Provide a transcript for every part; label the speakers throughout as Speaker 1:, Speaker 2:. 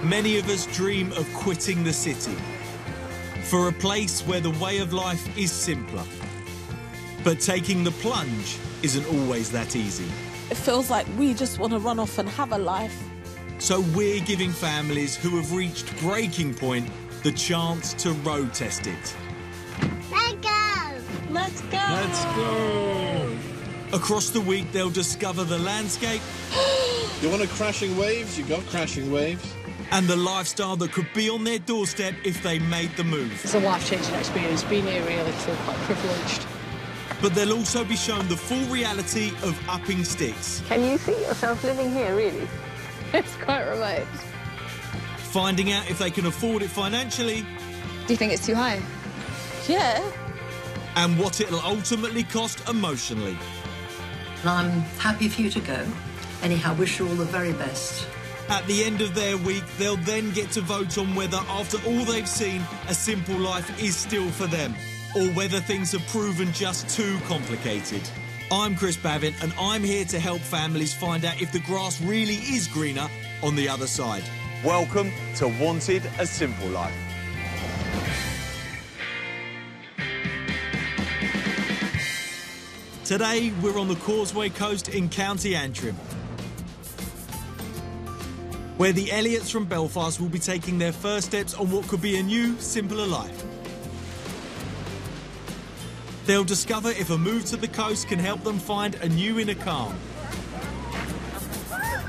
Speaker 1: Many of us dream of quitting the city for a place where the way of life is simpler. But taking the plunge isn't always that easy.
Speaker 2: It feels like we just want to run off and have a life.
Speaker 1: So we're giving families who have reached breaking point the chance to road test it.
Speaker 3: Let's go!
Speaker 2: Let's go!
Speaker 1: Let's go! Across the week, they'll discover the landscape.
Speaker 4: You want crashing waves? You got crashing waves.
Speaker 1: And the lifestyle that could be on their doorstep if they made the move.
Speaker 5: It's a life-changing experience. Being here really feel quite privileged.
Speaker 1: But they'll also be shown the full reality of upping sticks.
Speaker 5: Can you see yourself living here, really? It's quite remote.
Speaker 1: Finding out if they can afford it financially.
Speaker 6: Do you think it's too high?
Speaker 2: Yeah.
Speaker 1: And what it'll ultimately cost emotionally.
Speaker 7: I'm happy for you to go. Anyhow, wish you all the very best.
Speaker 1: At the end of their week, they'll then get to vote on whether, after all they've seen, a simple life is still for them, or whether things have proven just too complicated. I'm Chris Bavin, and I'm here to help families find out if the grass really is greener on the other side.
Speaker 8: Welcome to Wanted a Simple Life.
Speaker 1: Today, we're on the Causeway Coast in County Antrim, where the Elliots from Belfast will be taking their first steps on what could be a new, simpler life. They'll discover if a move to the coast can help them find a new inner calm.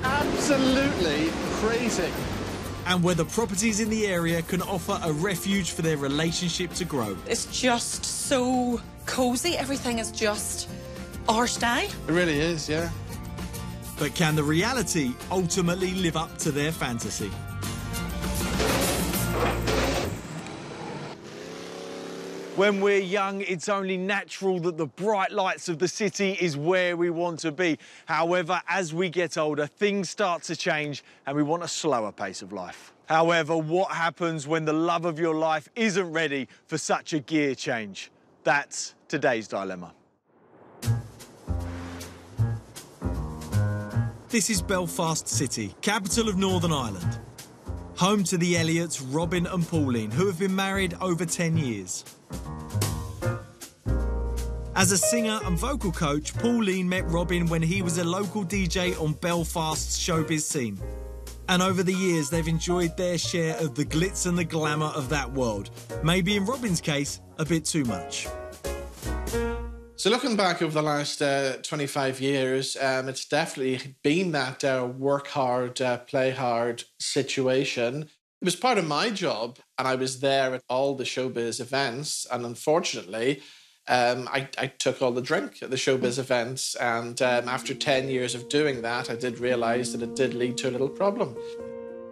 Speaker 4: Absolutely crazy.
Speaker 1: And whether properties in the area can offer a refuge for their relationship to grow.
Speaker 9: It's just so cosy. Everything is just our style.
Speaker 4: It really is, yeah.
Speaker 1: But can the reality ultimately live up to their fantasy?
Speaker 8: When we're young, it's only natural that the bright lights of the city is where we want to be. However, as we get older, things start to change and we want a slower pace of life. However, what happens when the love of your life isn't ready for such a gear change? That's today's dilemma.
Speaker 1: This is Belfast City, capital of Northern Ireland. Home to the Elliots, Robin and Pauline, who have been married over 10 years. As a singer and vocal coach, Pauline met Robin when he was a local DJ on Belfast's showbiz scene. And over the years, they've enjoyed their share of the glitz and the glamour of that world. Maybe in Robin's case, a bit too much.
Speaker 4: So looking back over the last 25 years, it's definitely been that work hard, play hard situation. It was part of my job, and I was there at all the showbiz events, and unfortunately, I took all the drink at the showbiz events, and after 10 years of doing that, I did realise that it did lead to a little problem.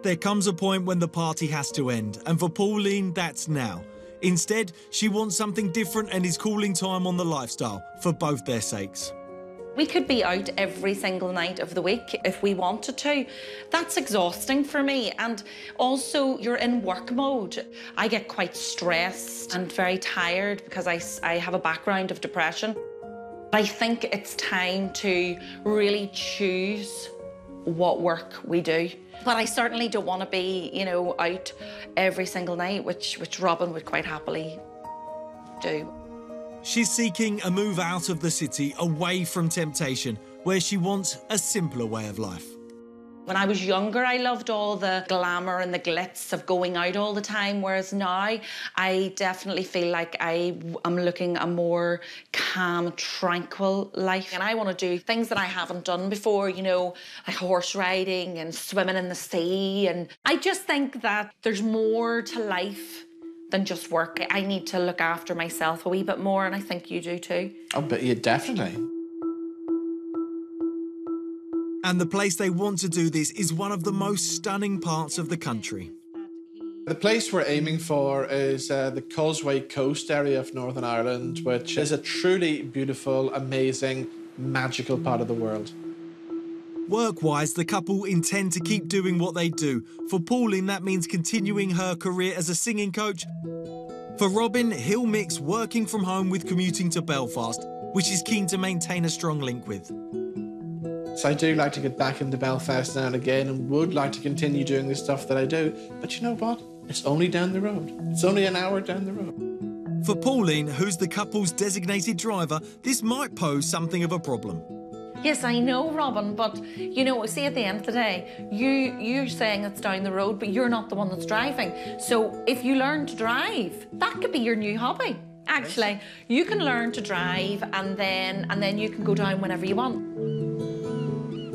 Speaker 1: There comes a point when the party has to end, and for Pauline, that's now. Instead, she wants something different and is calling time on the lifestyle, for both their sakes.
Speaker 9: We could be out every single night of the week if we wanted to. That's exhausting for me. And also, you're in work mode. I get quite stressed and very tired because I have a background of depression. I think it's time to really choose what work we do. But I certainly don't want to be, you know, out every single night, which Robin would quite happily do.
Speaker 1: She's seeking a move out of the city, away from temptation, where she wants a simpler way of life.
Speaker 9: When I was younger, I loved all the glamour and the glitz of going out all the time, whereas now I definitely feel like I'm looking a more calm, tranquil life. And I want to do things that I haven't done before, you know, like horse riding and swimming in the sea. And I just think that there's more to life than just work. I need to look after myself a wee bit more, and I think you do too.
Speaker 4: Oh, but yeah, definitely.
Speaker 1: And the place they want to do this is one of the most stunning parts of the country.
Speaker 4: The place we're aiming for is the Causeway Coast area of Northern Ireland, which is a truly beautiful, amazing, magical part of the world.
Speaker 1: Work-wise, the couple intend to keep doing what they do. For Pauline, that means continuing her career as a singing coach. For Robin, he'll mix working from home with commuting to Belfast, which he's keen to maintain a strong link with.
Speaker 4: So I do like to get back into Belfast now and again and would like to continue doing the stuff that I do. But you know what? It's only down the road. It's only an hour down the road.
Speaker 1: For Pauline, who's the couple's designated driver, this might pose something of a problem.
Speaker 9: Yes, I know, Robin, but, you know, see, at the end of the day, you're saying it's down the road, but you're not the one that's driving. So if you learn to drive, that could be your new hobby. Actually, you can learn to drive and then you can go down whenever you want.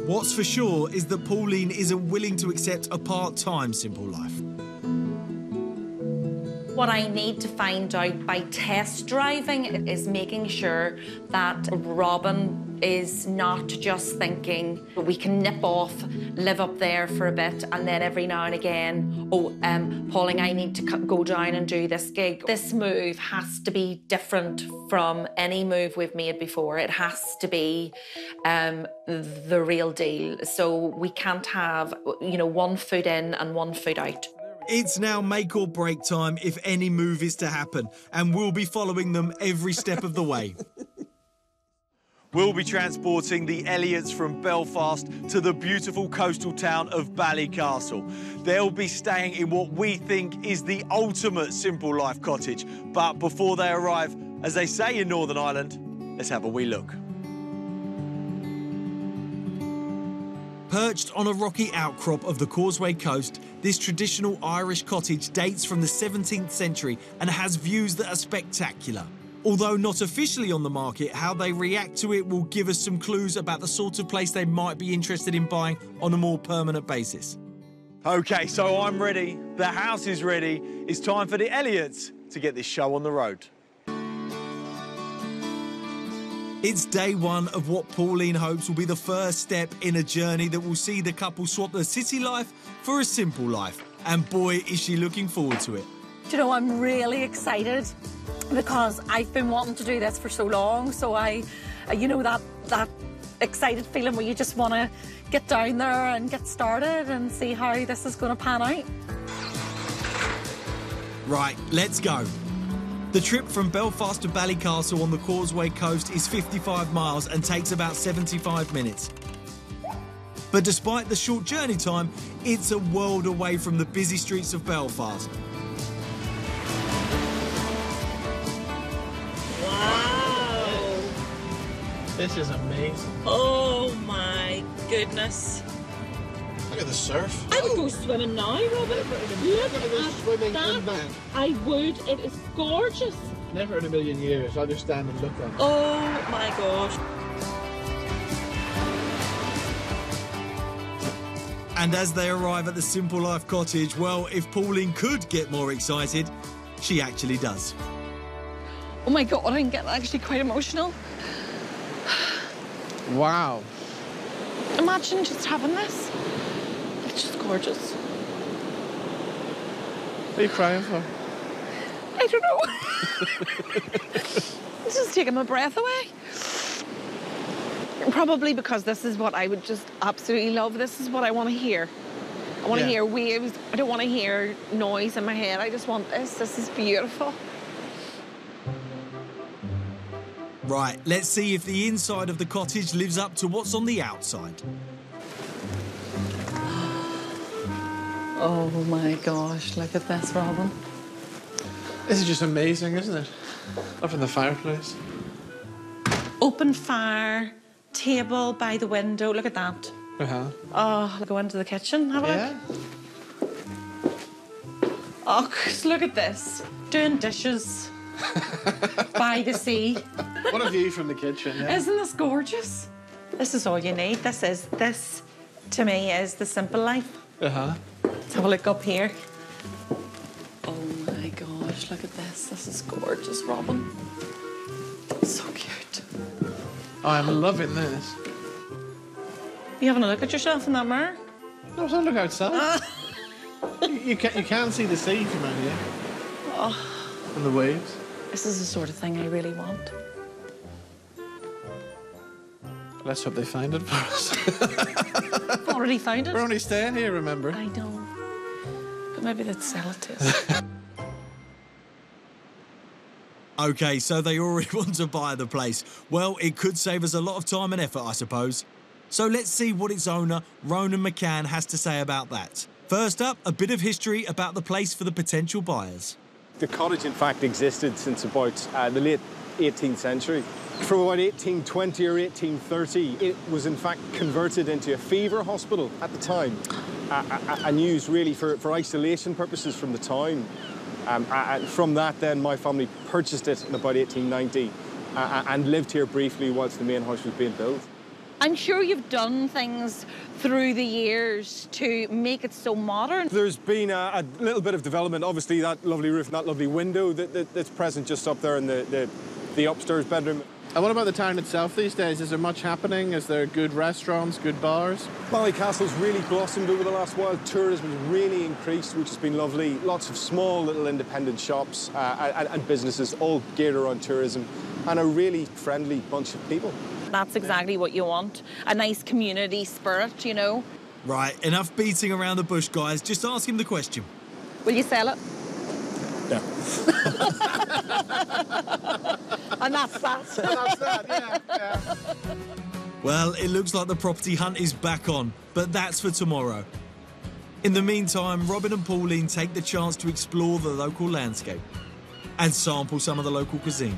Speaker 1: What's for sure is that Pauline isn't willing to accept a part-time simple life.
Speaker 9: What I need to find out by test driving is making sure that Robin is not just thinking we can nip off, live up there for a bit, and then every now and again, Pauline, I need to go down and do this gig. This move has to be different from any move we've made before. It has to be the real deal. So we can't have, you know, 1 foot in and 1 foot out.
Speaker 1: It's now make or break time if any move is to happen, and we'll be following them every step of the way.
Speaker 8: We'll be transporting the Elliots from Belfast to the beautiful coastal town of Ballycastle. They'll be staying in what we think is the ultimate simple life cottage. But before they arrive, as they say in Northern Ireland, let's have a wee look.
Speaker 1: Perched on a rocky outcrop of the Causeway Coast, this traditional Irish cottage dates from the 17th century and has views that are spectacular. Although not officially on the market, how they react to it will give us some clues about the sort of place they might be interested in buying on a more permanent basis.
Speaker 8: OK, so I'm ready. The house is ready. It's time for the Elliots to get this show on the road.
Speaker 1: It's day one of what Pauline hopes will be the first step in a journey that will see the couple swap their city life for a simple life. And boy, is she looking forward to it.
Speaker 2: Do you know, I'm really excited because I've been wanting to do this for so long. So you know, that excited feeling where you just want to get down there and get started and see how this is going to pan out.
Speaker 1: Right, let's go. The trip from Belfast to Ballycastle on the Causeway Coast is 55 miles and takes about 75 minutes. But despite the short journey time, it's a world away from the busy streets of Belfast.
Speaker 2: Wow!
Speaker 4: This is amazing.
Speaker 2: Oh my goodness.
Speaker 4: Look at the surf.
Speaker 2: I would go swimming now, Robin. Look at that. I would. It is gorgeous.
Speaker 4: Never in a million years. I'll just stand and look at it.
Speaker 2: Oh my gosh.
Speaker 1: And as they arrive at the Simple Life cottage, well, if Pauline could get more excited, she actually does.
Speaker 2: Oh my God, I'm getting actually quite emotional.
Speaker 4: Wow.
Speaker 2: Imagine just having this. It's just gorgeous.
Speaker 4: What are you crying for?
Speaker 2: I don't know. It's just taking my breath away. Probably because this is what I would just absolutely love. This is what I want to hear. I want to hear waves. I don't want to hear noise in my head. I just want this. This is beautiful.
Speaker 1: Right, let's see if the inside of the cottage lives up to what's on the outside.
Speaker 2: Oh my gosh, look at this, Robin.
Speaker 4: This is just amazing, isn't it? Up in the fireplace.
Speaker 9: Open fire, table by the window. Look at that.
Speaker 4: Uh-huh.
Speaker 9: Oh, go into the kitchen, have a look. Oh, look at this. Doing dishes by the sea.
Speaker 4: What a view from the kitchen, yeah.
Speaker 9: Isn't this gorgeous? This is all you need. This to me is the simple life.
Speaker 4: Uh-huh.
Speaker 9: Let's have a look up here. Oh my gosh, look at this. This is gorgeous, Robin. So cute.
Speaker 4: Oh, I'm loving this.
Speaker 9: You having a look at yourself in that mirror?
Speaker 4: No, don't look outside. You can see the sea from out here.
Speaker 9: Oh.
Speaker 4: And the waves.
Speaker 9: This is the sort of thing I really want.
Speaker 4: Let's hope they find it for us.
Speaker 9: I've already found it.
Speaker 4: We're only staying here, remember?
Speaker 9: I know. But maybe they'd sell it to us.
Speaker 1: OK, so they already want to buy the place. Well, it could save us a lot of time and effort, I suppose. So let's see what its owner, Ronan McCann, has to say about that. First up, a bit of history about the place for the potential buyers.
Speaker 6: The cottage, in fact, existed since about the late 18th century. From about 1820 or 1830, it was in fact converted into a fever hospital at the time and used really for isolation purposes from the town. And from that, then, my family purchased it in about 1890 and lived here briefly whilst the main house was being built.
Speaker 9: I'm sure you've done things through the years to make it so modern.
Speaker 6: There's been a little bit of development. Obviously, that lovely roof, that lovely window that's present just up there in the upstairs bedroom.
Speaker 4: And what about the town itself these days? Is there much happening? Is there good restaurants, good bars?
Speaker 6: Ballycastle's really blossomed over the last while. Tourism has really increased, which has been lovely. Lots of small little independent shops and businesses all geared around tourism, and a really friendly bunch of people.
Speaker 9: That's exactly what you want. A nice community spirit, you know.
Speaker 1: Right, enough beating around the bush, guys. Just ask him the question.
Speaker 9: Will you sell it?
Speaker 6: Yeah.
Speaker 9: And that's that.
Speaker 4: That's that, yeah.
Speaker 1: Well, it looks like the property hunt is back on, but that's for tomorrow. In the meantime, Robin and Pauline take the chance to explore the local landscape and sample some of the local cuisine.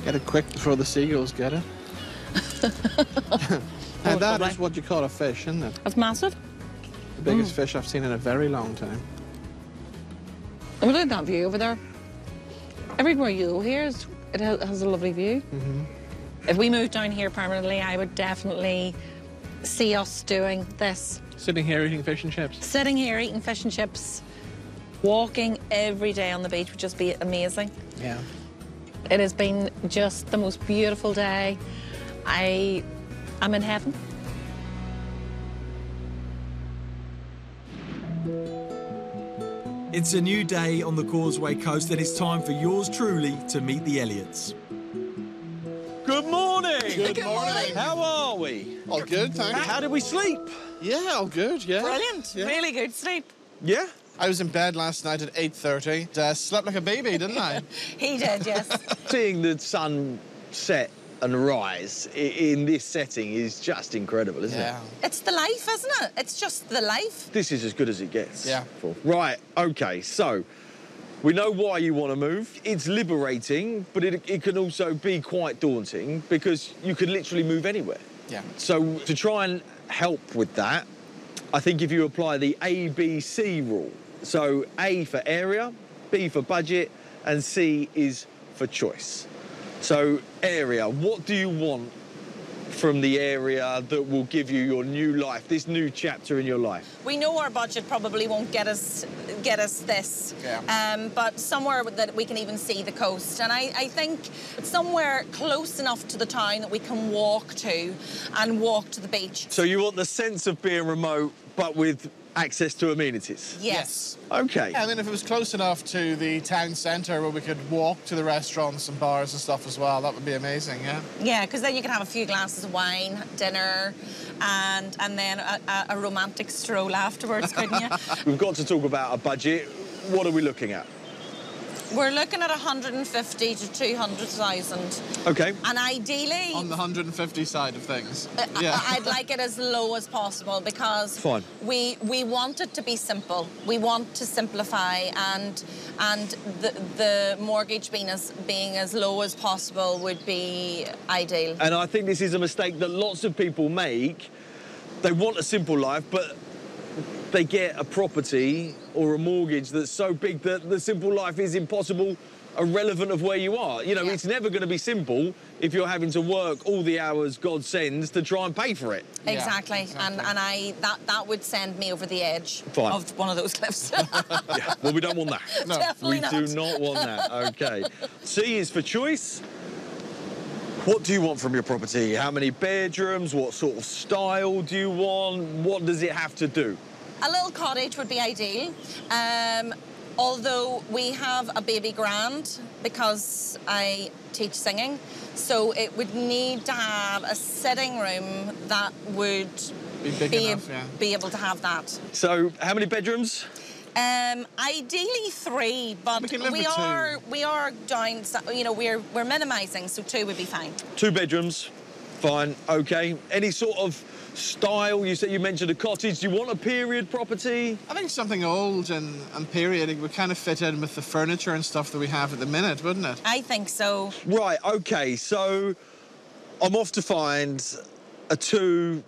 Speaker 4: Get it quick before the seagulls get it. And that is what you call a fish, isn't it?
Speaker 9: That's massive.
Speaker 4: The biggest fish I've seen in a very long time.
Speaker 9: And look at that view over there. Everywhere you go here, it has a lovely view. If we moved down here permanently, I would definitely see us doing this.
Speaker 4: Sitting here eating fish and chips.
Speaker 9: Sitting here eating fish and chips. Walking every day on the beach would just be amazing.
Speaker 4: Yeah.
Speaker 9: It has been just the most beautiful day. I'm in heaven.
Speaker 1: It's a new day on the Causeway Coast and it's time for yours truly to meet the Elliots.
Speaker 8: Good morning.
Speaker 4: Good morning.
Speaker 8: How are we?
Speaker 4: All good, thanks.
Speaker 8: How did we sleep?
Speaker 4: Yeah, all good, yeah.
Speaker 9: Brilliant.
Speaker 4: Yeah.
Speaker 9: Really good sleep.
Speaker 8: Yeah?
Speaker 4: I was in bed last night at 8:30. Slept like a baby, didn't I?
Speaker 9: He did, yes.
Speaker 8: Seeing the sun set and rise in this setting is just incredible, isn't it?
Speaker 9: It's the life, isn't it? It's just the life.
Speaker 8: This is as good as it gets.
Speaker 4: Yeah.
Speaker 8: Right, OK, so we know why you want to move. It's liberating, but it can also be quite daunting because you could literally move anywhere.
Speaker 4: Yeah.
Speaker 8: So to try and help with that, I think if you apply the ABC rule, so A for area, B for budget, and C is for choice. So area, what do you want from the area that will give you your new life, this new chapter in your life?
Speaker 9: We know our budget probably won't get us this, but somewhere that we can even see the coast. And I think somewhere close enough to the town that we can walk to and walk to the beach.
Speaker 8: So you want the sense of being remote, but with access to amenities?
Speaker 9: Yes.
Speaker 8: OK.
Speaker 4: Yeah, I mean, if it was close enough to the town centre where we could walk to the restaurants and bars and stuff as well, that would be amazing, yeah?
Speaker 9: Yeah, because then you could have a few glasses of wine, dinner, and then a romantic stroll afterwards, couldn't you?
Speaker 8: We've got to talk about a budget. What are we looking at?
Speaker 9: We're looking at 150 to 200,000.
Speaker 8: OK.
Speaker 9: And ideally...
Speaker 4: On the 150 side of things. Yeah.
Speaker 9: I'd like it as low as possible because
Speaker 8: Fine.
Speaker 9: we want it to be simple. We want to simplify and the mortgage being as low as possible would be ideal.
Speaker 8: And I think this is a mistake that lots of people make. They want a simple life, but they get a property or a mortgage that's so big that the simple life is impossible, irrelevant of where you are. You know, it's never going to be simple if you're having to work all the hours God sends to try and pay for it.
Speaker 9: Exactly. And that would send me over the edge of one of those cliffs.
Speaker 8: Yeah, well, we don't want that.
Speaker 9: No, definitely not.
Speaker 8: We do not want that. OK. C is for choice. What do you want from your property? How many bedrooms? What sort of style do you want? What does it have to do?
Speaker 9: A little cottage would be ideal. Although we have a baby grand because I teach singing, so it would need to have a sitting room that would
Speaker 4: Be big enough,
Speaker 9: be able to have that.
Speaker 8: So, how many bedrooms?
Speaker 9: Ideally 3, but
Speaker 4: We can live with 2.
Speaker 9: we are down. You know, we're minimising, so 2 would be fine.
Speaker 8: 2 bedrooms, fine, okay. Any sort of style? You mentioned a cottage. Do you want a period property?
Speaker 4: I think something old and period would kind of fit in with the furniture and stuff that we have at the minute, wouldn't it?
Speaker 9: I think so.
Speaker 8: Right, okay, so I'm off to find a 2,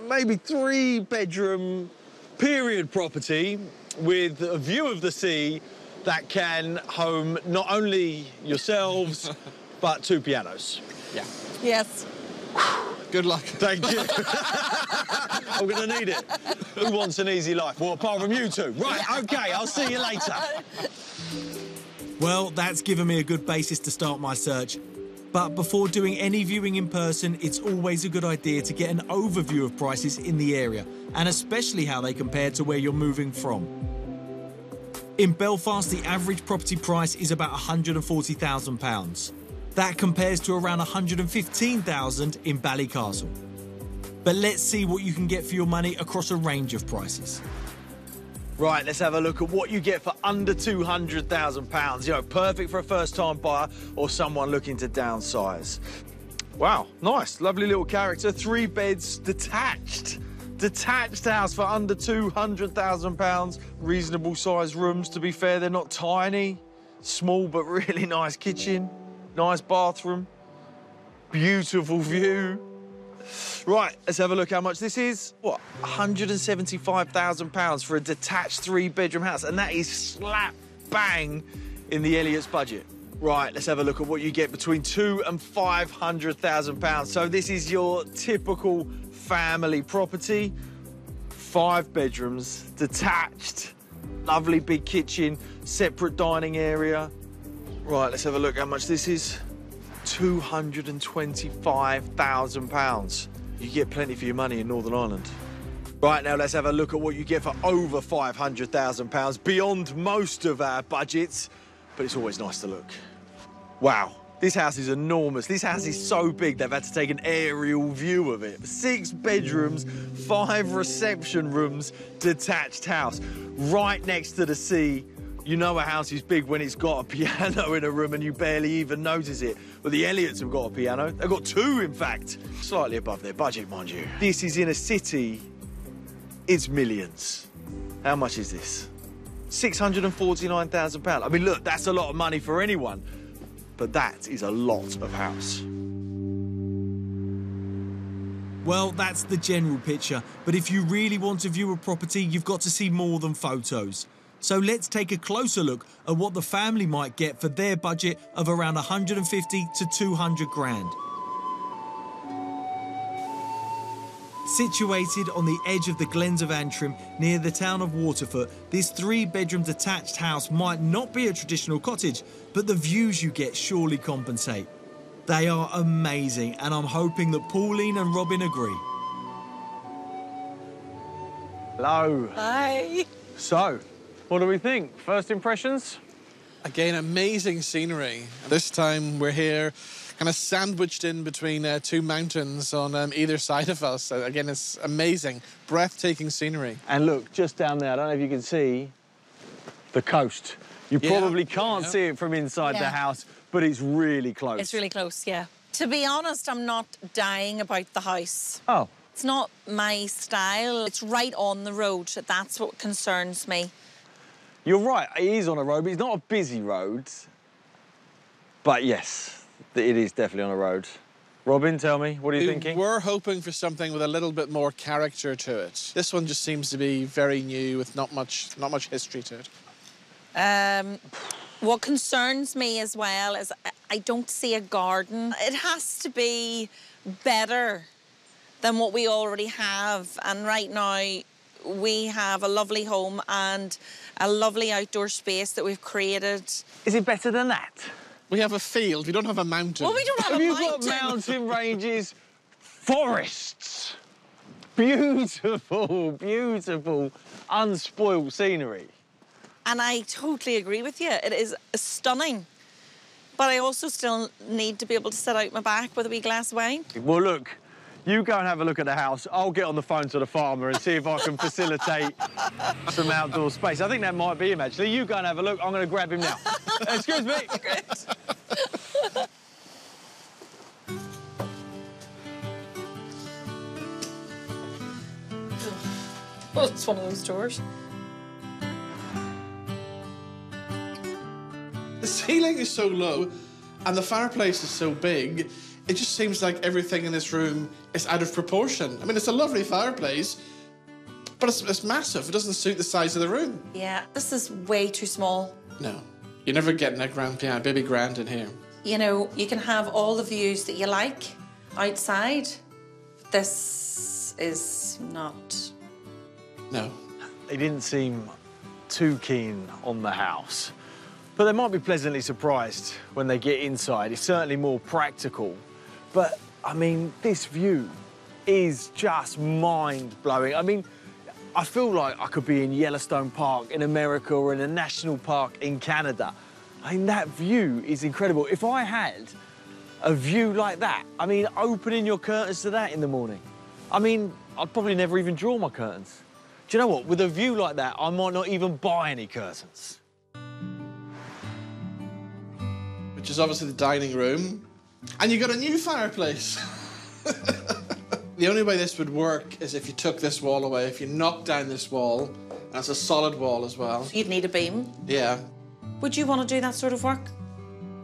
Speaker 8: maybe 3 bedroom period property with a view of the sea that can home not only yourselves, but 2 pianos.
Speaker 4: Yeah.
Speaker 9: Yes.
Speaker 4: Good luck.
Speaker 8: Thank you. I'm going to need it. Who wants an easy life? Well, apart from you 2. Right, OK, I'll see you later.
Speaker 1: Well, that's given me a good basis to start my search. But before doing any viewing in person, it's always a good idea to get an overview of prices in the area, and especially how they compare to where you're moving from. In Belfast, the average property price is about £140,000. That compares to around £115,000 in Ballycastle. But let's see what you can get for your money across a range of prices.
Speaker 8: Right, let's have a look at what you get for under £200,000. You know, perfect for a first-time buyer or someone looking to downsize. Wow, nice, lovely little character. 3 beds, detached. Detached house for under £200,000. Reasonable sized rooms, to be fair. They're not tiny. Small but really nice kitchen. Nice bathroom. Beautiful view. Right, let's have a look how much this is. What, £175,000 for a detached 3-bedroom house, and that is slap bang in the Elliott's budget. Right, let's have a look at what you get between £200,000 and £500,000. So this is your typical family property. 5 bedrooms, detached, lovely big kitchen, separate dining area. Right, let's have a look how much this is. £225,000. You get plenty for your money in Northern Ireland. Right, now let's have a look at what you get for over £500,000, beyond most of our budgets, but it's always nice to look. Wow, this house is enormous. This house is so big they've had to take an aerial view of it. 6 bedrooms, 5 reception rooms, detached house, right next to the sea. You know a house is big when it's got a piano in a room and you barely even notice it. Well, the Elliots have got a piano. They've got 2, in fact. Slightly above their budget, mind you. This is in a city. It's millions. How much is this? £649,000. I mean, look, that's a lot of money for anyone. But that is a lot of house.
Speaker 1: Well, that's the general picture. But if you really want to view a property, you've got to see more than photos. So let's take a closer look at what the family might get for their budget of around 150 to 200 grand. Situated on the edge of the Glens of Antrim, near the town of Waterford, this 3-bedroom detached house might not be a traditional cottage, but the views you get surely compensate. They are amazing, and I'm hoping that Pauline and Robin agree.
Speaker 8: Hello.
Speaker 9: Hi.
Speaker 8: So, what do we think? First impressions?
Speaker 4: Again, amazing scenery. This time we're here kind of sandwiched in between 2 mountains on either side of us. Again, it's amazing, breathtaking scenery.
Speaker 8: And look, just down there, I don't know if you can see the coast. You probably can't see it from inside the house, but it's really close.
Speaker 9: It's really close, yeah. To be honest, I'm not dying about the house.
Speaker 8: Oh.
Speaker 9: It's not my style. It's right on the road. That's what concerns me.
Speaker 8: You're right, it is on a road, but it's not a busy road. But yes, it is definitely on a road. Robin, tell me, what are you thinking?
Speaker 4: We're hoping for something with a little bit more character to it. This one just seems to be very new with not much history to it.
Speaker 9: What concerns me as well is I don't see a garden. It has to be better than what we already have. And right now, we have a lovely home and a lovely outdoor space that we've created.
Speaker 8: Is it better than that?
Speaker 4: We have a field, we don't have a mountain.
Speaker 9: Well, we don't have a mountain.
Speaker 8: You've got mountain ranges, forests, beautiful, beautiful, unspoiled scenery.
Speaker 9: And I totally agree with you. It is stunning. But I also still need to be able to sit out my back with a wee glass of wine.
Speaker 8: Well, look, You go and have a look at the house. I'll get on the phone to the farmer and see if I can facilitate some outdoor space. I think that might be him, actually. You go and have a look. I'm going to grab him now. Excuse me.
Speaker 2: Great. Well, it's one of those doors.
Speaker 4: The ceiling is so low and the fireplace is so big, it just seems like everything in this room is out of proportion. I mean, it's a lovely fireplace, but it's massive. It doesn't suit the size of the room.
Speaker 9: Yeah, this is way too small.
Speaker 4: No, you're never getting a grand piano, baby grand in here.
Speaker 9: You know, you can have all the views that you like outside. This is not.
Speaker 4: No.
Speaker 8: They didn't seem too keen on the house, but they might be pleasantly surprised when they get inside. It's certainly more practical, but, I mean, this view is just mind-blowing. I mean, I feel like I could be in Yellowstone Park in America or in a national park in Canada. I mean, that view is incredible. If I had a view like that, I mean, opening your curtains to that in the morning, I mean, I'd probably never even draw my curtains. Do you know what? With a view like that, I might not even buy any curtains.
Speaker 4: Which is obviously the dining room. And you got a new fireplace. The only way this would work is if you took this wall away, if you knocked down this wall, and it's a solid wall as well.
Speaker 9: You'd need a beam.
Speaker 4: Yeah.
Speaker 9: Would you want to do that sort of work?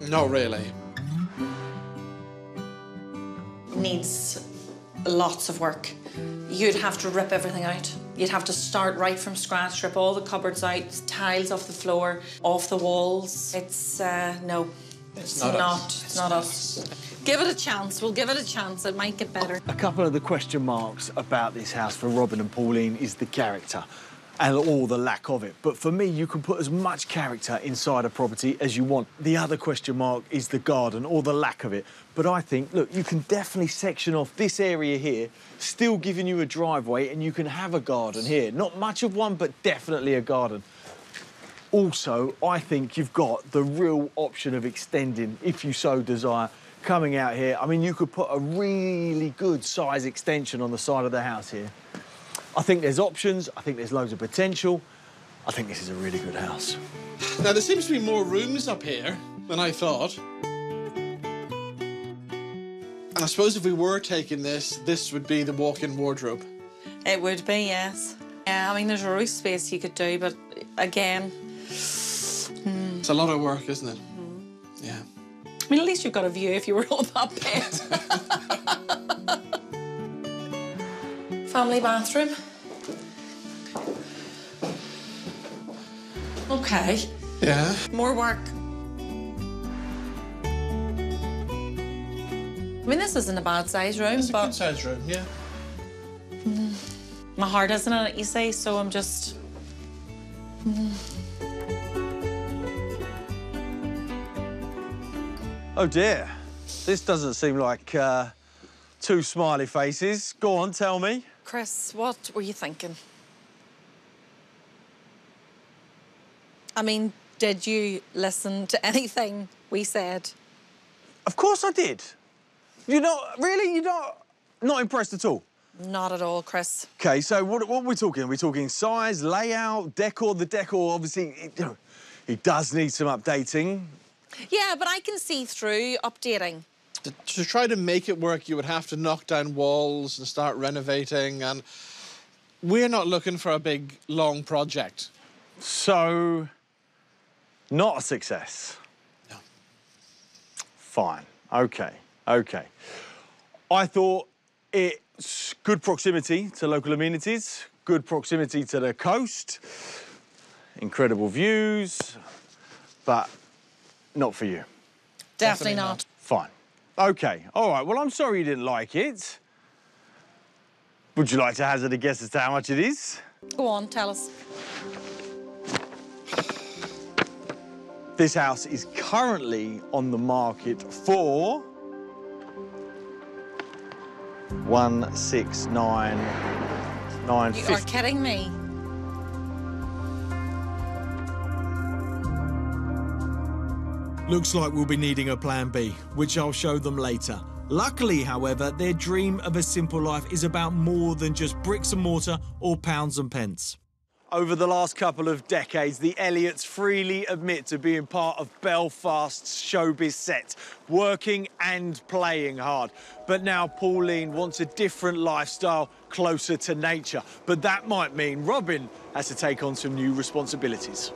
Speaker 4: Not really.
Speaker 9: Needs lots of work. You'd have to rip everything out. You'd have to start right from scratch, rip all the cupboards out, tiles off the floor, off the walls. It's, no.
Speaker 4: It's not us.
Speaker 9: It's not us. Give it a chance. We'll give it a chance. It might get better.
Speaker 8: A couple of the question marks about this house for Robin and Pauline is the character and or the lack of it. But for me, you can put as much character inside a property as you want. The other question mark is the garden or the lack of it. But I think, look, you can definitely section off this area here, still giving you a driveway, and you can have a garden here. Not much of one, but definitely a garden. Also, I think you've got the real option of extending, if you so desire, coming out here. I mean, you could put a really good size extension on the side of the house here. I think there's options. I think there's loads of potential. I think this is a really good house.
Speaker 4: Now, there seems to be more rooms up here than I thought. And I suppose if we were taking this would be the walk-in wardrobe.
Speaker 9: It would be, yes. Yeah, I mean, there's a roof space you could do, but again...
Speaker 4: It's a lot of work, isn't it? Yeah.
Speaker 9: I mean, at least you've got a view if you were on that bed. Family bathroom. OK.
Speaker 4: Yeah.
Speaker 9: More work. I mean, this isn't a bad size room,
Speaker 4: It's a
Speaker 9: but...
Speaker 4: good size room, yeah.
Speaker 9: My heart isn't in it, you say, so I'm just...
Speaker 8: Oh, dear. This doesn't seem like two smiley faces. Go on, tell me.
Speaker 9: Chris, what were you thinking? I mean, did you listen to anything we said?
Speaker 8: Of course I did. You're not... Really? You're not impressed at all?
Speaker 9: Not at all, Chris.
Speaker 8: OK, so what are we talking? Are we talking size, layout, decor? The decor, obviously, it does need some updating.
Speaker 9: Yeah, but I can see through updating.
Speaker 4: To try to make it work, you would have to knock down walls and start renovating, and we're not looking for a big, long project.
Speaker 8: So, not a success?
Speaker 4: No.
Speaker 8: Fine. OK, OK. I thought it's good proximity to local amenities, good proximity to the coast, incredible views, but not for you.
Speaker 9: Definitely not.
Speaker 8: Fine. OK, all right, well, I'm sorry you didn't like it. Would you like to hazard a guess as to how much it is?
Speaker 9: Go on, tell us.
Speaker 8: This house is currently on the market for... 169,950.
Speaker 9: You are kidding me.
Speaker 1: Looks like we'll be needing a plan B, which I'll show them later. Luckily, however, their dream of a simple life is about more than just bricks and mortar or pounds and pence. Over the last couple of decades, the Elliots freely admit to being part of Belfast's showbiz set, working and playing hard. But now Pauline wants a different lifestyle, closer to nature. But that might mean Robin has to take on some new responsibilities.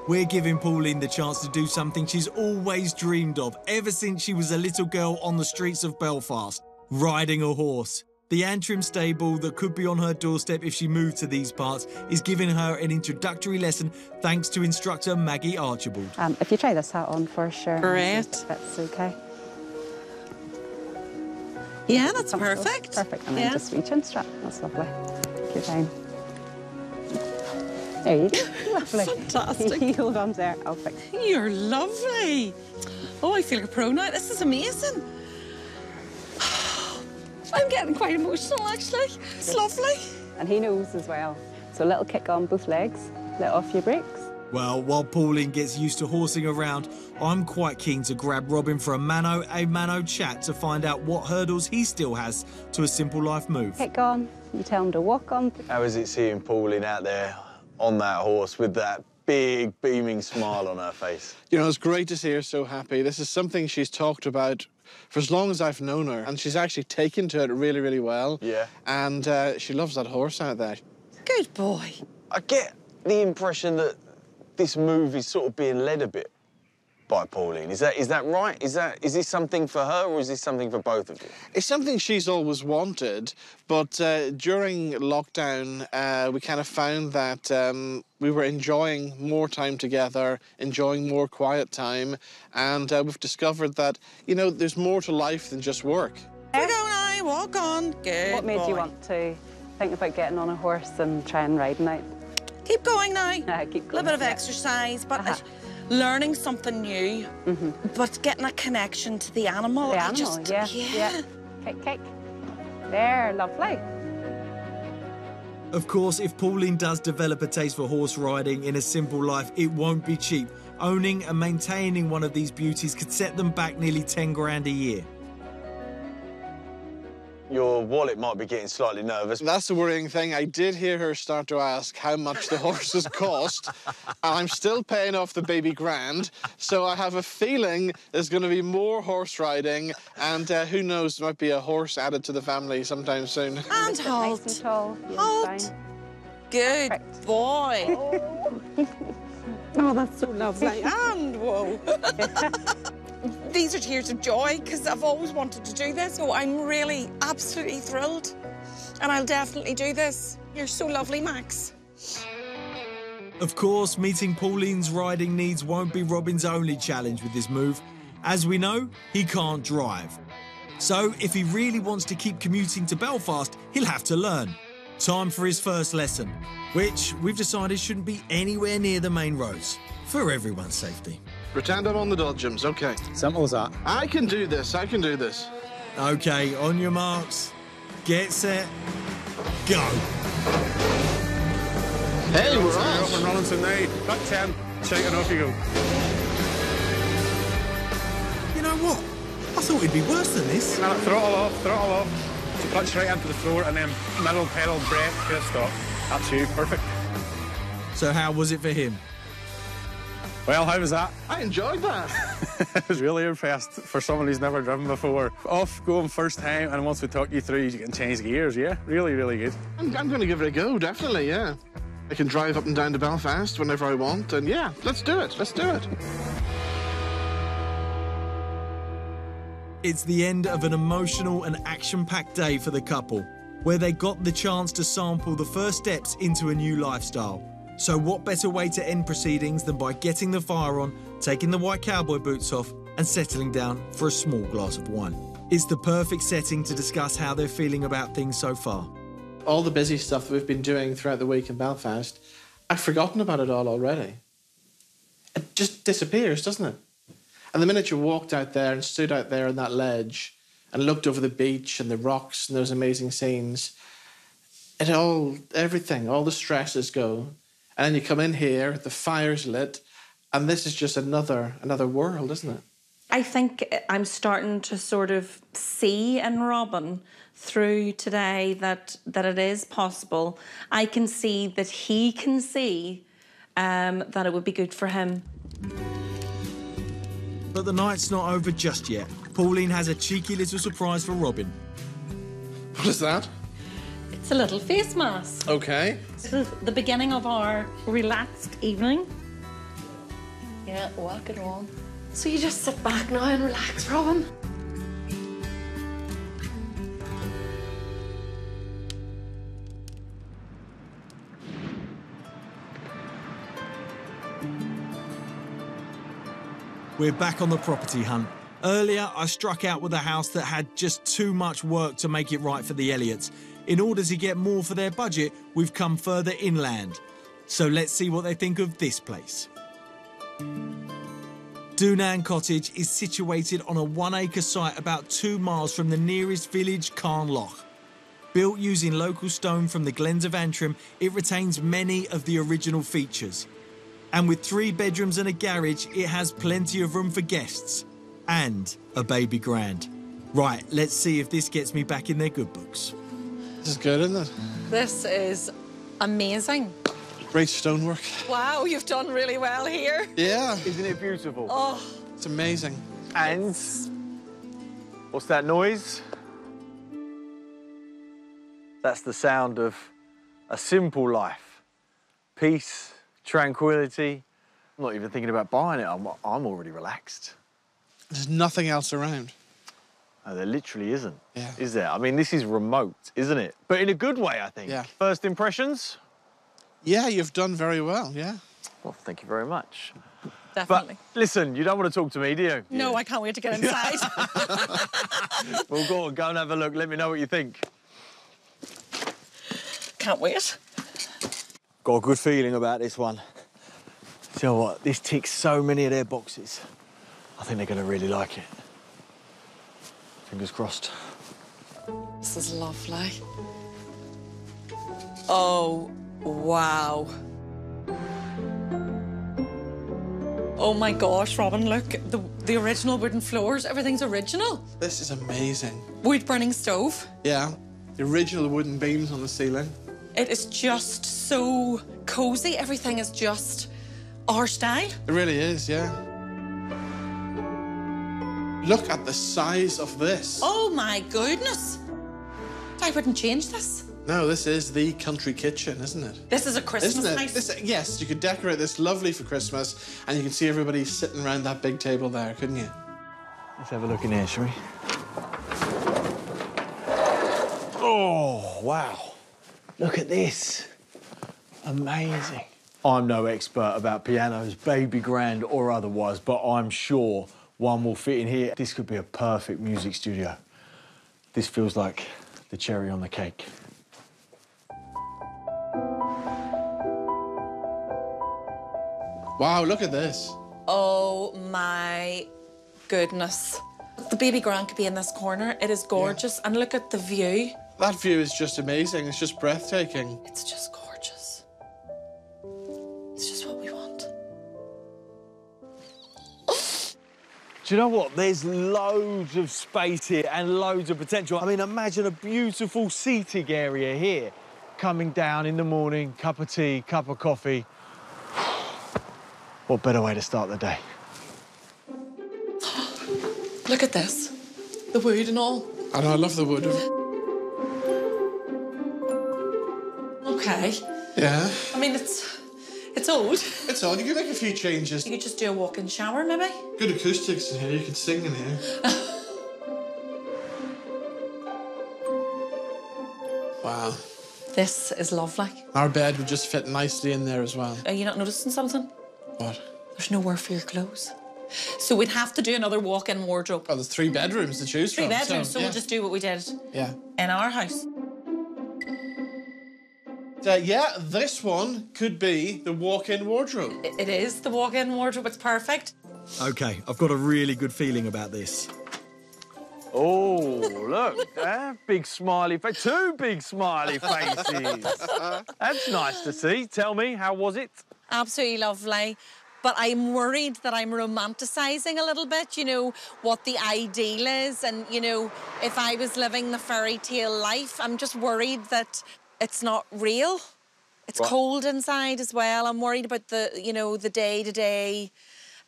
Speaker 1: We're giving Pauline the chance to do something she's always dreamed of, ever since she was a little girl on the streets of Belfast, riding a horse. The Antrim stable that could be on her doorstep if she moved to these parts is giving her an introductory lesson thanks to instructor Maggie Archibald.
Speaker 10: If you try this hat on for sure.
Speaker 11: Great.
Speaker 10: That's okay.
Speaker 11: Yeah, that's perfect.
Speaker 10: Perfect. And then just reach and strap. That's lovely. Take your time. There you go. Lovely.
Speaker 11: Fantastic.
Speaker 10: You hold on there. I'll fix it.
Speaker 11: You're lovely. Oh, I feel like a pro now. This is amazing. I'm getting quite emotional, actually. It's lovely.
Speaker 10: And he knows as well. So a little kick on both legs, let off your brakes.
Speaker 1: Well, while Pauline gets used to horsing around, I'm quite keen to grab Robin for a mano chat to find out what hurdles he still has to a simple life move.
Speaker 10: Kick on, you tell him to walk on.
Speaker 8: How is it seeing Pauline out there on that horse with that big, beaming smile on her face?
Speaker 4: You know, it's great to see her so happy. This is something she's talked about for as long as I've known her, and she's actually taken to it really, really well.
Speaker 8: Yeah.
Speaker 4: And she loves that horse out there.
Speaker 11: Good boy.
Speaker 8: I get the impression that this move is sort of being led a bit by Pauline. Is that right? Is this something for her, or is this something for both of you?
Speaker 4: It's something she's always wanted, but during lockdown, we kind of found that we were enjoying more time together, enjoying more quiet time, and we've discovered that, you know, there's more to life than just work.
Speaker 11: Here we go now, walk on. Good
Speaker 10: What made
Speaker 11: boy.
Speaker 10: you want to think about getting on a horse and try and riding out?
Speaker 11: Keep going now.
Speaker 10: Keep going.
Speaker 11: A little bit of exercise, but learning something new, but getting a connection to the animal.
Speaker 10: The animal, yeah. Kick. There, lovely.
Speaker 1: Of course, if Pauline does develop a taste for horse riding in a simple life, it won't be cheap. Owning and maintaining one of these beauties could set them back nearly 10 grand a year.
Speaker 8: Your wallet might be getting slightly nervous.
Speaker 4: That's the worrying thing. I did hear her start to ask how much the horses cost, and I'm still paying off the baby grand, so I have a feeling there's going to be more horse riding, and who knows, there might be a horse added to the family sometime soon.
Speaker 11: And halt.
Speaker 10: Nice and tall.
Speaker 11: Halt. Good boy. Oh, that's so lovely. And whoa. These are tears of joy, because I've always wanted to do this, so I'm really absolutely thrilled. And I'll definitely do this. You're so lovely, Max.
Speaker 1: Of course, meeting Pauline's riding needs won't be Robin's only challenge with this move. As we know, he can't drive. So if he really wants to keep commuting to Belfast, he'll have to learn. Time for his first lesson, which we've decided shouldn't be anywhere near the main roads, for everyone's safety.
Speaker 4: Pretend I'm on the dodgems, OK.
Speaker 6: Simple as that.
Speaker 4: I can do this, I can do this.
Speaker 1: OK, on your marks, get set, go.
Speaker 4: Hey, we're
Speaker 6: Up
Speaker 4: off.
Speaker 6: and running tonight. Back 10. Shake it off you go.
Speaker 1: You know what? I thought it'd be worse than this.
Speaker 6: Now, throttle off. So clutch right into the floor and then middle pedal, brake, good stop. That's you, perfect.
Speaker 1: So how was it for him?
Speaker 6: Well, how was that?
Speaker 4: I enjoyed that.
Speaker 6: I was really impressed for someone who's never driven before. Off, going first time, and once we talk you through, you can change gears, yeah? Really, really good.
Speaker 4: I'm going to give it a go, definitely, yeah. I can drive up and down to Belfast whenever I want, and yeah, let's do it.
Speaker 1: It's the end of an emotional and action-packed day for the couple, where they got the chance to sample the first steps into a new lifestyle. So what better way to end proceedings than by getting the fire on, taking the white cowboy boots off, and settling down for a small glass of wine. It's the perfect setting to discuss how they're feeling about things so far.
Speaker 4: All the busy stuff that we've been doing throughout the week in Belfast, I've forgotten about it all already. It just disappears, doesn't it? And the minute you walked out there and stood out there on that ledge and looked over the beach and the rocks and those amazing scenes, everything, all the stresses go. And then you come in here, the fire's lit, and this is just another world, isn't it?
Speaker 9: I think I'm starting to sort of see in Robin through today that it is possible. I can see that he can see that it would be good for him.
Speaker 1: But the night's not over just yet. Pauline has a cheeky little surprise for Robin.
Speaker 4: What is that?
Speaker 9: It's a little face mask.
Speaker 4: Okay.
Speaker 9: This is the beginning of our relaxed evening.
Speaker 5: Yeah, whack it on. So you just sit back now and relax, Robin.
Speaker 1: We're back on the property hunt. Earlier, I struck out with a house that had just too much work to make it right for the Elliots. In order to get more for their budget, we've come further inland. So let's see what they think of this place. Dunan Cottage is situated on a 1-acre site about 2 miles from the nearest village, Carnlough. Built using local stone from the Glens of Antrim, it retains many of the original features. And with 3 bedrooms and a garage, it has plenty of room for guests and a baby grand. Right, let's see if this gets me back in their good books.
Speaker 4: This is good, isn't it?
Speaker 2: This is amazing.
Speaker 4: Great stonework.
Speaker 2: Wow, you've done really well here.
Speaker 4: Yeah.
Speaker 8: Isn't it beautiful?
Speaker 2: Oh.
Speaker 4: It's amazing.
Speaker 8: And what's that noise? That's the sound of a simple life. Peace, tranquility. I'm not even thinking about buying it. I'm already relaxed.
Speaker 4: There's nothing else around.
Speaker 8: Oh, there literally isn't,
Speaker 4: Yeah.
Speaker 8: is there? I mean, this is remote, isn't it? But in a good way, I think.
Speaker 4: Yeah.
Speaker 8: First impressions?
Speaker 4: Yeah, you've done very well, yeah.
Speaker 8: Well, thank you very much.
Speaker 2: Definitely.
Speaker 8: But listen, you don't want to talk to me, do you?
Speaker 2: No, I can't wait to get inside.
Speaker 8: Well, go and have a look. Let me know what you think.
Speaker 2: Can't wait.
Speaker 8: Got a good feeling about this one. You know what? This ticks so many of their boxes. I think they're going to really like it. Fingers crossed.
Speaker 2: This is lovely. Oh, wow. Oh my gosh, Robin, look, the original wooden floors, everything's original.
Speaker 4: This is amazing.
Speaker 2: Wood burning stove.
Speaker 4: Yeah, the original wooden beams on the ceiling.
Speaker 2: It is just so cosy. Everything is just our style.
Speaker 4: It really is, yeah. Look at the size of this.
Speaker 2: Oh my goodness. I wouldn't change this.
Speaker 4: No, this is the country kitchen, isn't it?
Speaker 2: This is a Christmas
Speaker 4: Isn't it?
Speaker 2: house.
Speaker 4: Yes, you could decorate this lovely for Christmas and you can see everybody sitting around that big table there, couldn't you?
Speaker 8: Let's have a look in here, shall we? Oh, wow. Look at this. Amazing. I'm no expert about pianos, baby grand or otherwise, but I'm sure one will fit in here. This could be a perfect music studio. This feels like the cherry on the cake.
Speaker 4: Wow, look at this.
Speaker 2: Oh my goodness. The baby grand could be in this corner. It is gorgeous. And look at the view.
Speaker 4: That view is just amazing. It's just breathtaking.
Speaker 2: It's just gorgeous. It's just what we want.
Speaker 8: Do you know what? There's loads of space here and loads of potential. I mean, imagine a beautiful seating area here. Coming down in the morning, cup of tea, cup of coffee. What better way to start the day?
Speaker 2: Look at this. The wood and all.
Speaker 4: I know, I love the wood.
Speaker 2: Okay.
Speaker 4: Yeah.
Speaker 2: I mean, it's old.
Speaker 4: It's old. You could make a few changes.
Speaker 2: You could just do a walk-in shower, maybe?
Speaker 4: Good acoustics in here. You could sing in here. Wow.
Speaker 2: This is lovely.
Speaker 4: Our bed would just fit nicely in there as well.
Speaker 2: Are you not noticing something?
Speaker 4: What?
Speaker 2: There's nowhere for your clothes. So we'd have to do another walk-in wardrobe.
Speaker 4: Well, there's 3 bedrooms to choose
Speaker 2: 3
Speaker 4: from.
Speaker 2: bedrooms, so
Speaker 4: yeah.
Speaker 2: we'll just do what we did
Speaker 4: Yeah.
Speaker 2: in our house.
Speaker 4: Yeah, this one could be the walk-in wardrobe.
Speaker 2: It is the walk-in wardrobe. It's perfect.
Speaker 1: OK, I've got a really good feeling about this.
Speaker 8: Oh, look, big smiley face. 2 big smiley faces. That's nice to see. Tell me, how was it?
Speaker 2: Absolutely lovely. but I'm worried that I'm romanticising a little bit, you know, what the ideal is. And, you know, if I was living the fairy tale life, I'm just worried that it's not real. It's cold inside as well. I'm worried about the, you know, the day-to-day,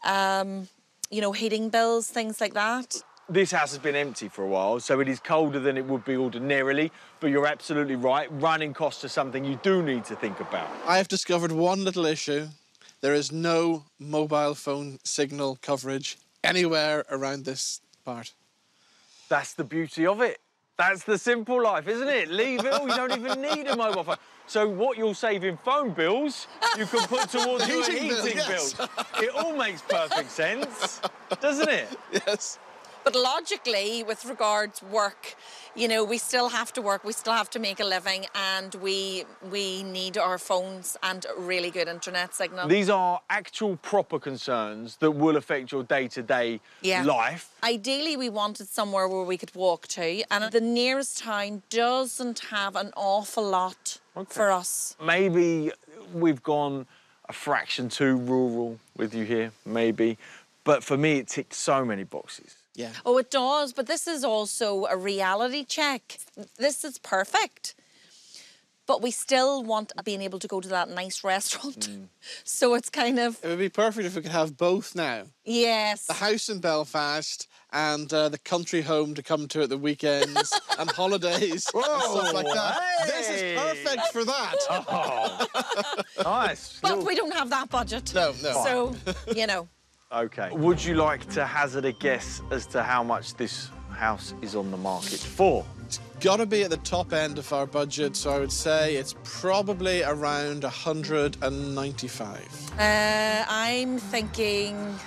Speaker 2: you know, heating bills, things like that.
Speaker 8: This house has been empty for a while, so it is colder than it would be ordinarily, but you're absolutely right. Running costs are something you do need to think about.
Speaker 4: I have discovered one little issue. There is no mobile phone signal coverage anywhere around this part.
Speaker 8: That's the beauty of it. That's the simple life, isn't it? Leave it all, you don't even need a mobile phone. So what you'll save in phone bills, you can put towards your heating bills. It all makes perfect sense, doesn't it?
Speaker 4: Yes.
Speaker 2: But logically, with regards work, you know, we still have to work, we still have to make a living, and we need our phones and a really good internet signal.
Speaker 8: These are actual proper concerns that will affect your day-to-day life.
Speaker 2: Ideally, we wanted somewhere where we could walk to, and the nearest town doesn't have an awful lot for us.
Speaker 8: Maybe we've gone a fraction too rural with you here, maybe. But for me, it ticked so many boxes.
Speaker 4: Yeah.
Speaker 2: Oh, it does, but this is also a reality check. This is perfect. But we still want being able to go to that nice restaurant. So it's kind of...
Speaker 4: It would be perfect if we could have both now.
Speaker 2: Yes.
Speaker 4: The house in Belfast and the country home to come to at the weekends and holidays and stuff like that.
Speaker 8: Hey.
Speaker 4: This is perfect for that.
Speaker 8: Oh, nice.
Speaker 2: But we don't have that budget.
Speaker 4: No.
Speaker 2: So, you know.
Speaker 8: OK. Would you like to hazard a guess as to how much this house is on the market for?
Speaker 4: It's got to be at the top end of our budget, so I would say it's probably around 195.
Speaker 2: I'm thinking...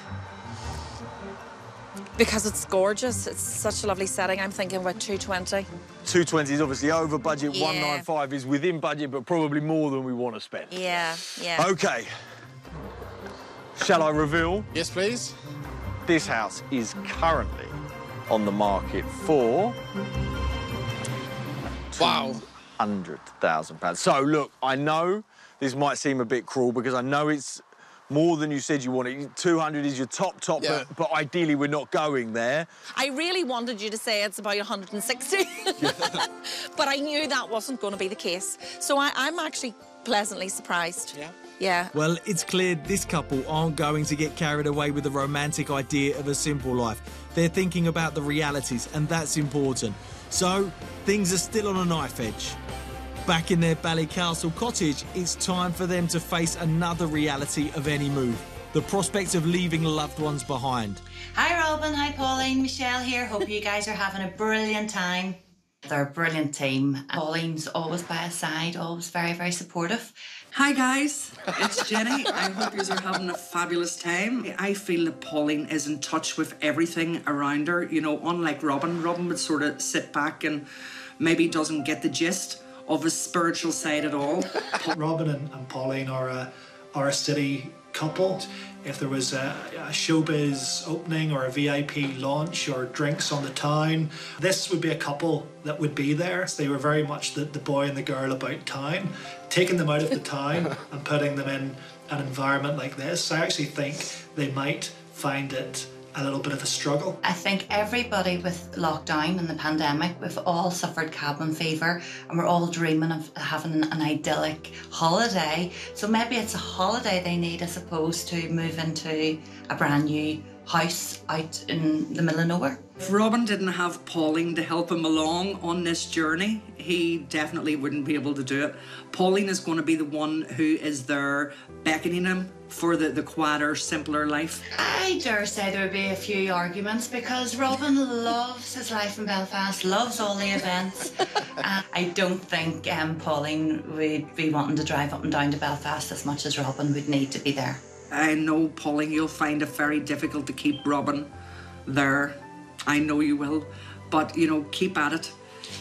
Speaker 2: Because it's gorgeous, it's such a lovely setting, I'm thinking about 220.
Speaker 8: 220 is obviously over budget,
Speaker 2: Yeah.
Speaker 8: 195 is within budget, but probably more than we want to spend.
Speaker 2: Yeah.
Speaker 8: OK. Shall I reveal?
Speaker 4: Yes, please.
Speaker 8: This house is currently on the market for...
Speaker 4: Wow.
Speaker 8: £100,000. So, look, I know this might seem a bit cruel because I know it's more than you said you wanted. 200 is your top, but ideally we're not going there.
Speaker 2: I really wanted you to say it's about 160, but I knew that wasn't going to be the case. So I'm actually pleasantly surprised. Yeah.
Speaker 1: Well, it's clear this couple aren't going to get carried away with the romantic idea of a simple life. They're thinking about the realities, and that's important. So, things are still on a knife edge. Back in their Ballycastle cottage, it's time for them to face another reality of any move. The prospect of leaving loved ones behind.
Speaker 12: Hi Robin, hi Pauline, Michelle here. Hope you guys are having a brilliant time. They're a brilliant team. Pauline's always by his side, always very, very supportive.
Speaker 13: Hi guys, it's Jenny. I hope you are having a fabulous time. I feel that Pauline is in touch with everything around her. You know, unlike Robin. Robin would sort of sit back and maybe doesn't get the gist of his spiritual side at all.
Speaker 14: Robin and Pauline are a steady couple. If there was a showbiz opening or a VIP launch or drinks on the town, this would be a couple that would be there. They were very much the boy and the girl about town. Taking them out of the town and putting them in an environment like this, I actually think they might find it a little bit of a struggle.
Speaker 12: I think everybody with lockdown and the pandemic, we've all suffered cabin fever and we're all dreaming of having an idyllic holiday. So maybe it's a holiday they need as opposed to move into a brand new house out in the middle of nowhere.
Speaker 13: If Robin didn't have Pauline to help him along on this journey, he definitely wouldn't be able to do it. Pauline is going to be the one who is there beckoning him for the quieter, simpler life.
Speaker 12: I dare say there would be a few arguments because Robin loves his life in Belfast, loves all the events. And I don't think Pauline would be wanting to drive up and down to Belfast as much as Robin would need to be there.
Speaker 13: I know, Pauline, you'll find it very difficult to keep Robin there. I know you will. But, you know, keep at it.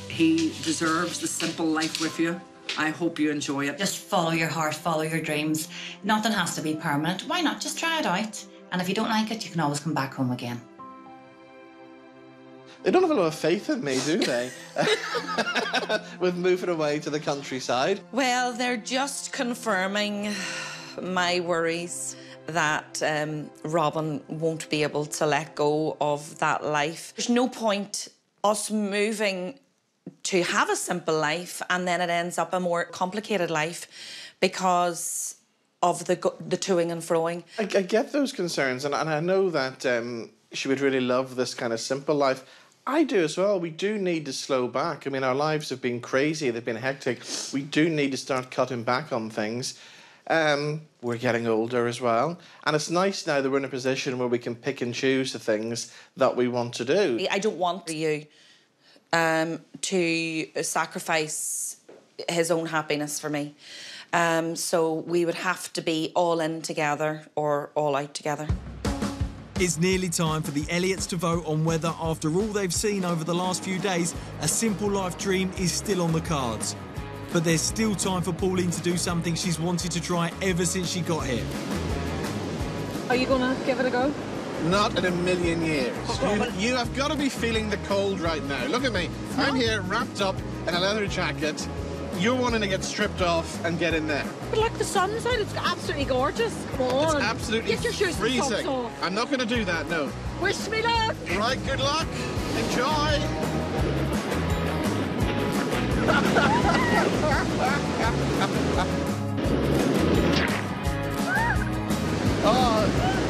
Speaker 13: He deserves the simple life with you. I hope you enjoy it.
Speaker 12: Just follow your heart, follow your dreams. Nothing has to be permanent. Why not? Just try it out. And if you don't like it, you can always come back home again.
Speaker 4: They don't have a lot of faith in me, do they? With moving away to the countryside.
Speaker 2: Well, they're just confirming my worries
Speaker 9: that Robin won't be able to let go of that life. There's no point us moving to have a simple life and then it ends up a more complicated life because of the toing and froing.
Speaker 4: I get those concerns, and I know that she would really love this kind of simple life. I do as well. We do need to slow back. I mean, our lives have been crazy, they've been hectic. We do need to start cutting back on things. We're getting older as well. And it's nice now that we're in a position where we can pick and choose the things that we want to do.
Speaker 9: I don't want you to sacrifice his own happiness for me. So we would have to be all in together or all out together.
Speaker 1: It's nearly time for the Elliots to vote on whether, after all they've seen over the last few days, a simple life dream is still on the cards. But there's still time for Pauline to do something she's wanted to try ever since she got here.
Speaker 10: Are you gonna give it a go?
Speaker 4: Not in a million years. You have got to be feeling the cold right now. Look at me. I'm here wrapped up in a leather jacket. You're wanting to get stripped off and get in there.
Speaker 2: But look, the sun's out. It's absolutely gorgeous. Come on.
Speaker 4: It's absolutely
Speaker 2: Get your shoes and socks
Speaker 4: freezing.
Speaker 2: off.
Speaker 4: I'm not going to do that, no.
Speaker 2: Wish me luck.
Speaker 4: Right, good luck. Enjoy. Oh,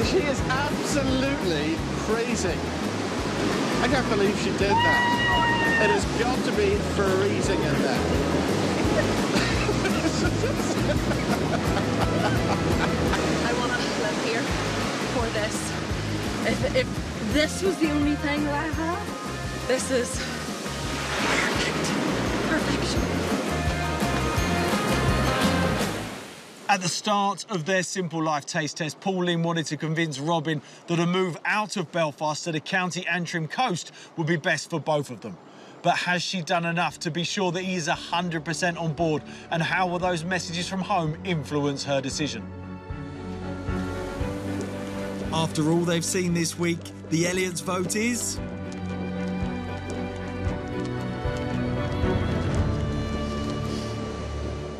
Speaker 4: she is absolutely crazy. I can't believe she did that. It has got to be freezing in there.
Speaker 2: I want to live here for this. If this was the only thing that I had, this is perfection.
Speaker 8: At the start of their Simple Life taste test, Pauline wanted to convince Robin that a move out of Belfast to the County Antrim coast would be best for both of them. But has she done enough to be sure that he is 100% on board? And how will those messages from home influence her decision?
Speaker 1: After all they've seen this week, the Elliots' vote is...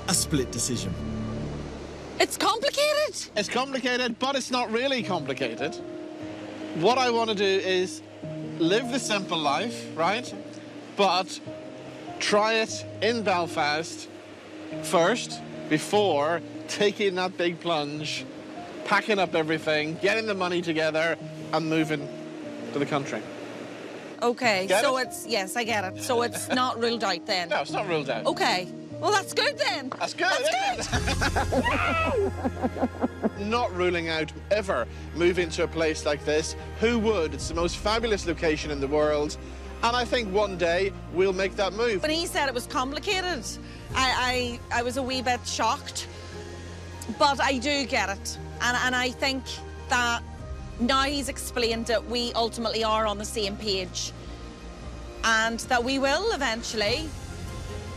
Speaker 1: a split decision.
Speaker 11: It's complicated.
Speaker 4: It's complicated, but it's not really complicated. What I want to do is live the simple life, right? But try it in Belfast first before taking that big plunge, packing up everything, getting the money together and moving to the country.
Speaker 11: Okay,
Speaker 4: Get
Speaker 11: so
Speaker 4: it?
Speaker 11: it's, yes, I get it. So it's not ruled out then?
Speaker 4: No, it's not ruled out.
Speaker 11: Okay, well, that's good then.
Speaker 4: That's good, Not ruling out ever moving to a place like this. Who would? It's the most fabulous location in the world. And I think one day we'll make that move.
Speaker 11: When he said it was complicated, I was a wee bit shocked. But I do get it. And I think that now he's explained it, we ultimately are on the same page. And that we will eventually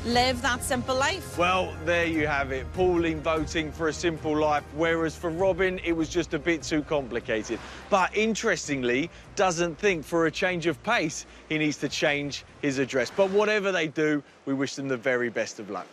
Speaker 11: live that simple life.
Speaker 8: Well, there you have it. Pauline voting for a simple life, whereas for Robin, it was just a bit too complicated. But interestingly, doesn't think for a change of pace, he needs to change his address. But whatever they do, we wish them the very best of luck.